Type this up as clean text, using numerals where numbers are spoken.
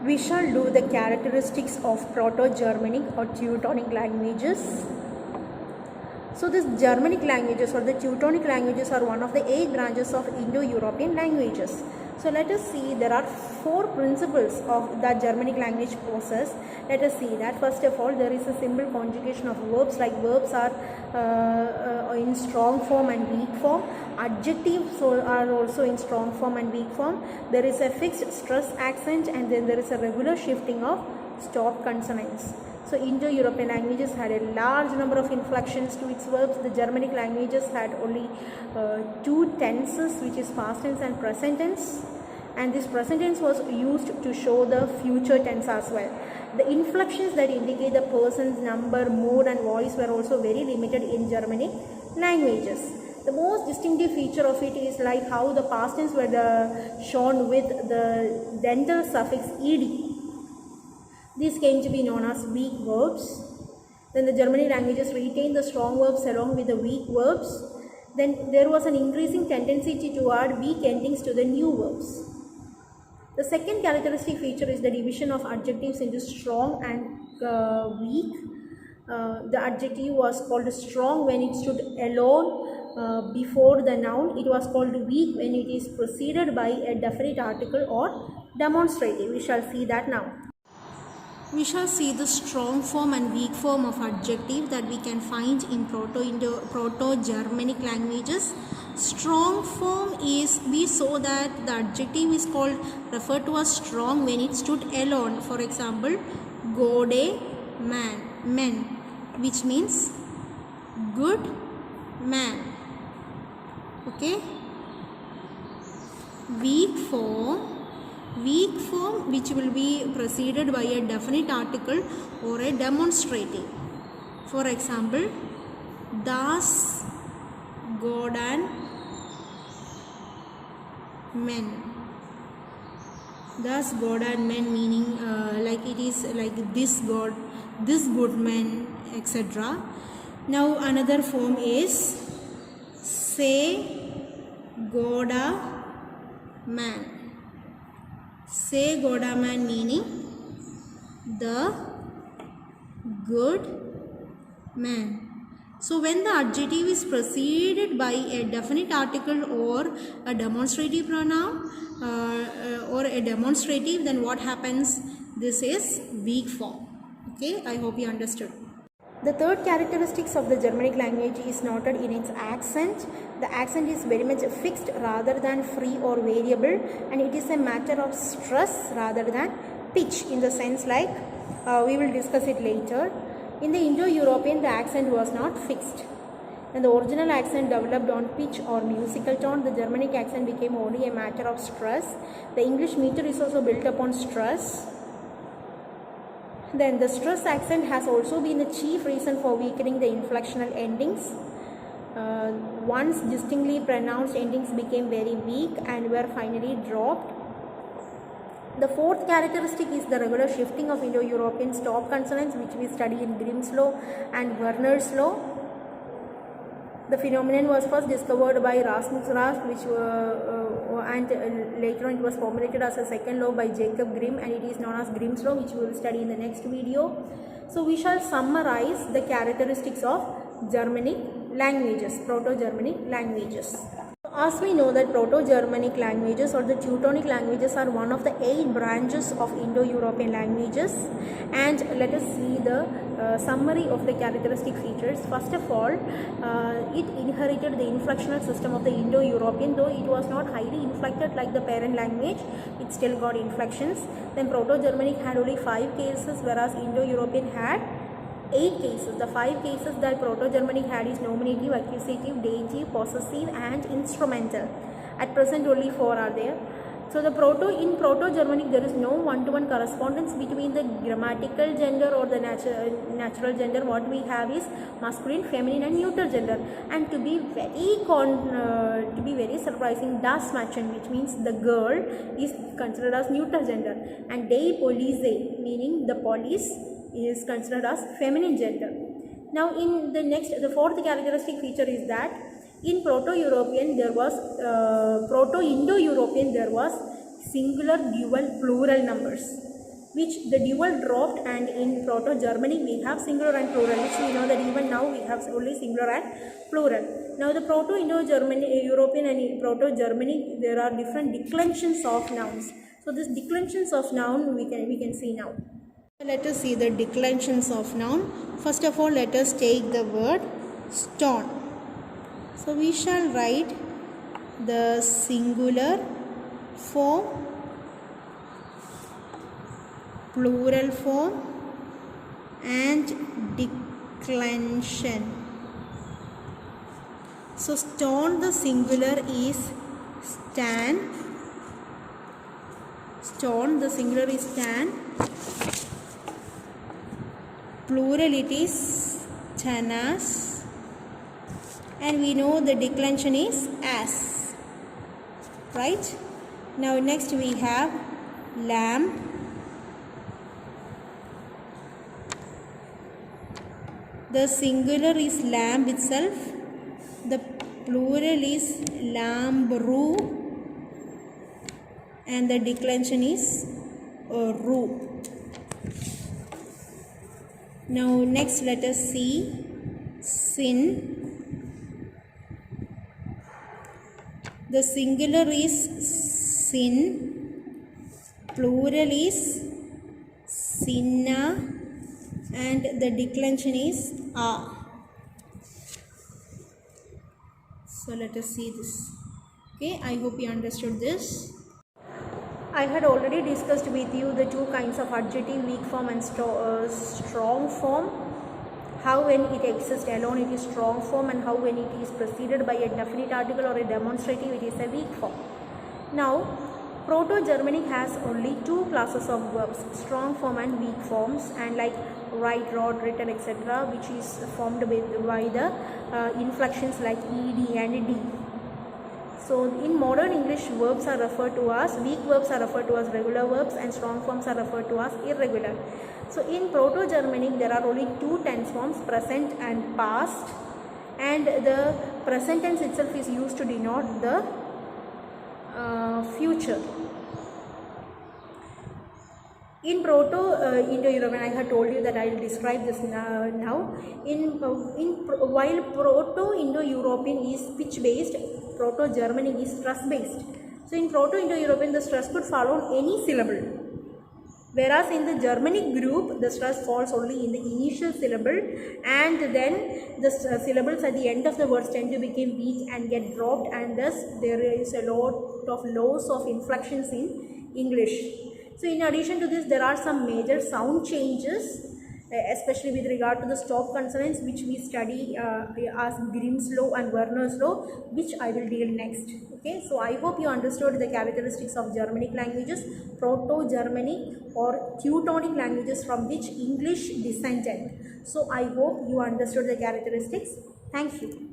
we shall do the characteristics of Proto-Germanic or Teutonic languages. So these Germanic languages or the Teutonic languages are one of the 8 branches of Indo-European languages. So let us see, there are 4 principles of that Germanic language possess. Let us see that. First of all, there is a simple conjugation of verbs, like verbs are in strong form and weak form. Adjectives are also in strong form and weak form. There is a fixed stress accent, and then there is a regular shifting of stop consonants. So Indo-European languages had a large number of inflections to its verbs. The Germanic languages had only 2 tenses, which is past tense and present tense, and this present tense was used to show the future tense as well. The inflections that indicate the person's number, mood and voice were also very limited in Germanic languages. The most distinctive feature of it is like how the past tense were shown with the dental suffix ed. These came to be known as weak verbs. Then the Germanic languages retained the strong verbs along with the weak verbs. Then there was an increasing tendency to add weak endings to the new verbs. The second characteristic feature is the division of adjectives into strong and weak. The adjective was called strong when it stood alone before the noun. It was called weak when it is preceded by a definite article or demonstrative. We shall see that now. We shall see the strong form and weak form of adjective that we can find in Proto-Germanic languages. Strong form is, we saw that the adjective is referred to as strong when it stood alone. For example, gode men, which means good man. Okay. Weak form which will be preceded by a definite article or a demonstrative. For example, das Godan men. Das Godan men meaning like it is like this God, this good man, etc. Now another form is say Goda man. Say Goda man meaning the good man. So when the adjective is preceded by a definite article or a demonstrative pronoun or a demonstrative, then what happens? This is weak form. Okay, I hope you understood. The third characteristics of the Germanic language is noted in its accent. The accent is very much fixed rather than free or variable, and it is a matter of stress rather than pitch, in the sense like we will discuss it later. In the Indo-European, the accent was not fixed, and the original accent developed on pitch or musical tone. The Germanic accent became only a matter of stress. The English meter is also built upon stress. Then the stress accent has also been the chief reason for weakening the inflectional endings. Once distinctly pronounced endings became very weak and were finally dropped. The fourth characteristic is the regular shifting of Indo-European stop consonants, which we study in Grimm's law and Werner's law. The phenomenon was first discovered by Rasmus Rask, and later on it was formulated as a second law by Jacob Grimm, and it is known as Grimm's law, which we will study in the next video. So we shall summarize the characteristics of Germanic languages, Proto-Germanic languages. As we know that Proto-Germanic languages or the Teutonic languages are one of the 8 branches of Indo-European languages, and let us see the summary of the characteristic features. First of all, it inherited the inflectional system of the Indo-European, though it was not highly inflected like the parent language, it still got inflections. Then Proto-Germanic had only 5 cases, whereas Indo-European had 8 cases. The 5 cases that Proto-Germanic had is nominative, accusative, dative, possessive and instrumental. At present only 4 are there. So in Proto-Germanic there is no one-to-one correspondence between the grammatical gender or the natural gender. What we have is masculine, feminine and neuter gender. And to be very surprising, das Mädchen, which means the girl, is considered as neuter gender, and die Polizei, meaning the police, is considered as feminine gender. Now in the fourth characteristic feature is that in Proto-Indo-European there was singular, dual, plural numbers. which the dual dropped, and in Proto-Germanic we have singular and plural, which we know that even now we have only singular and plural. Now the Proto-Indo-European and Proto-Germanic, there are different declensions of nouns. So this declensions of noun we can see now. Let us see the declensions of noun. First of all, let us take the word stone. So we shall write the singular form, plural form and declension. So stone, the singular is stan. Stone, the singular is stan. Plural it is tanas. And we know the declension is as. Right? Now next we have lamb. The singular is lamb itself. The plural is lambru. And the declension is ru. Now next let us see sin. The singular is sin, plural is sinna, and the declension is a. So let us see this. Okay, I hope you understood this. I had already discussed with you the two kinds of adjective, weak form and strong form. How when it exists alone it is strong form, and how when it is preceded by a definite article or a demonstrative it is a weak form. Now Proto-Germanic has only two classes of verbs, strong form and weak forms, and like write, wrote, written, etc., which is formed by the inflections like ed and d. So in modern English, verbs are referred to as, weak verbs are referred to as regular verbs, and strong forms are referred to as irregular. So in Proto-Germanic there are only two tense forms, present and past, and the present tense itself is used to denote the future. In Proto-Indo-European, I had told you that I will describe this now. While Proto-Indo-European is pitch-based, Proto-Germanic is stress-based. So in Proto-Indo-European, the stress could fall on any syllable, whereas in the Germanic group, the stress falls only in the initial syllable, and then the syllables at the end of the words tend to become weak and get dropped, and thus there is a lot of loss of inflections in English. So in addition to this, there are some major sound changes, especially with regard to the stop consonants, which we study as Grimm's law and Werner's law, which I will deal next. Okay, so I hope you understood the characteristics of Germanic languages, Proto-Germanic or Teutonic languages from which English descended. So I hope you understood the characteristics. Thank you.